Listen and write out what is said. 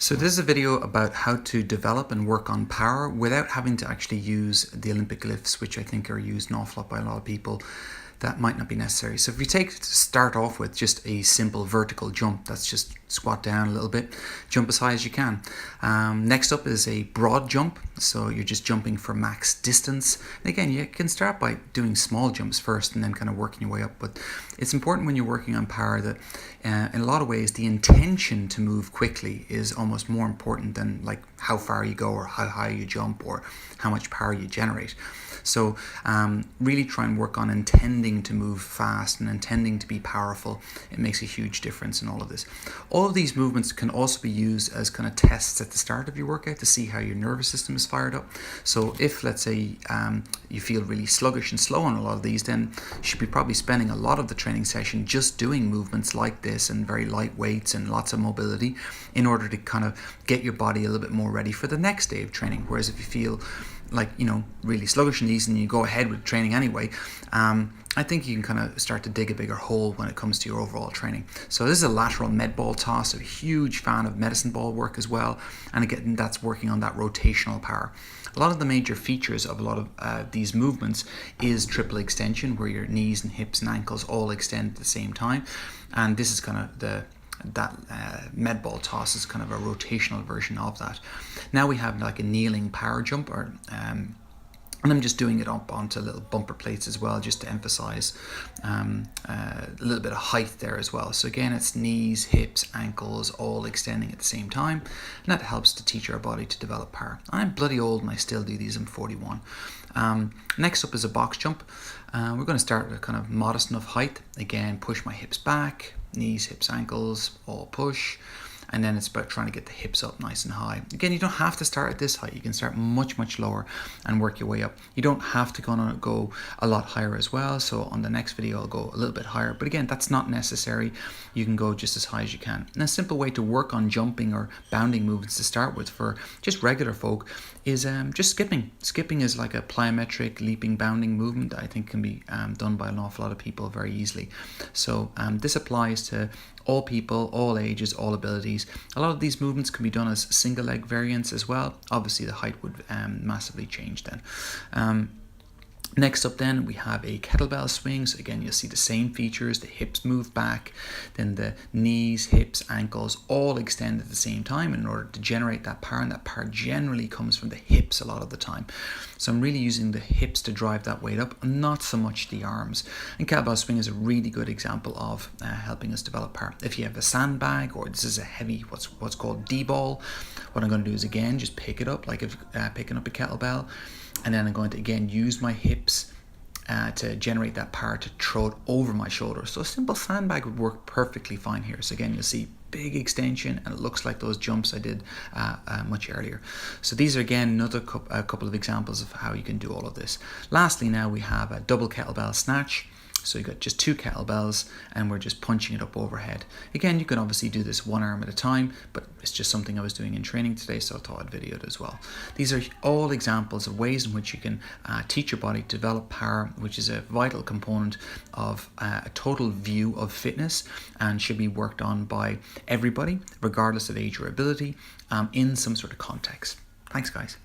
So this is a video about how to develop and work on power without having to actually use the Olympic lifts, which I think are used an awful lot by a lot of people. That might not be necessary. So if you start off with just a simple vertical jump, that's just squat down a little bit, jump as high as you can. Next up is a broad jump, so you're just jumping for max distance. And again, you can start by doing small jumps first and then kind of working your way up, but it's important when you're working on power that in a lot of ways the intention to move quickly is almost more important than like how far you go or how high you jump or how much power you generate. So really try and work on intending to move fast and intending to be powerful. It makes a huge difference in all of this. All of these movements can also be used as kind of tests at the start of your workout to see how your nervous system is fired up. So if, let's say, you feel really sluggish and slow on a lot of these, then you should be probably spending a lot of the training session just doing movements like this and very light weights and lots of mobility in order to kind of get your body a little bit more ready for the next day of training. Whereas if you feel like, really sluggish in these and you go ahead with training anyway, I think you can kind of start to dig a bigger hole when it comes to your overall training. So this is a lateral med ball toss, a huge fan of medicine ball work as well. And again, that's working on that rotational power. A lot of the major features of a lot of these movements is triple extension, where your knees and hips and ankles all extend at the same time. And this is kind of that med ball toss is kind of a rotational version of that. Now we have like a kneeling power jump, and I'm just doing it up onto little bumper plates as well, just to emphasize a little bit of height there as well. So again, it's knees, hips, ankles all extending at the same time, and that helps to teach our body to develop power. I'm bloody old and I still do these. I'm 41. Next up is a box jump. We're going to start at a kind of modest enough height. Again, push my hips back, knees, hips, ankles, all push. And then it's about trying to get the hips up nice and high. Again, you don't have to start at this height. You can start much, much lower and work your way up. You don't have to go a lot higher as well. So on the next video, I'll go a little bit higher. But again, that's not necessary. You can go just as high as you can. And a simple way to work on jumping or bounding movements to start with for just regular folk is just skipping. Skipping is like a plyometric leaping, bounding movement that I think can be done by an awful lot of people very easily. So this applies to all people, all ages, all abilities. A lot of these movements can be done as single leg variants as well. Obviously the height would massively change then. Next up then, we have a kettlebell swing. So again, you'll see the same features. The hips move back, then the knees, hips, ankles all extend at the same time in order to generate that power, and that power generally comes from the hips a lot of the time. So I'm really using the hips to drive that weight up, not so much the arms. And kettlebell swing is a really good example of helping us develop power. If you have a sandbag, or this is a heavy, what's called D-ball, what I'm going to do is again, just pick it up like if picking up a kettlebell. And then I'm going to again use my hips to generate that power to throw it over my shoulder. So a simple sandbag would work perfectly fine here. So again, you'll see big extension, and it looks like those jumps I did much earlier. So these are again another couple of examples of how you can do all of this. Lastly, now we have a double kettlebell snatch. So you got just 2 kettlebells and we're just punching it up overhead. Again, you can obviously do this one arm at a time, but it's just something I was doing in training today, so I thought I'd video it as well. These are all examples of ways in which you can teach your body to develop power, which is a vital component of a total view of fitness and should be worked on by everybody, regardless of age or ability, in some sort of context. Thanks, guys.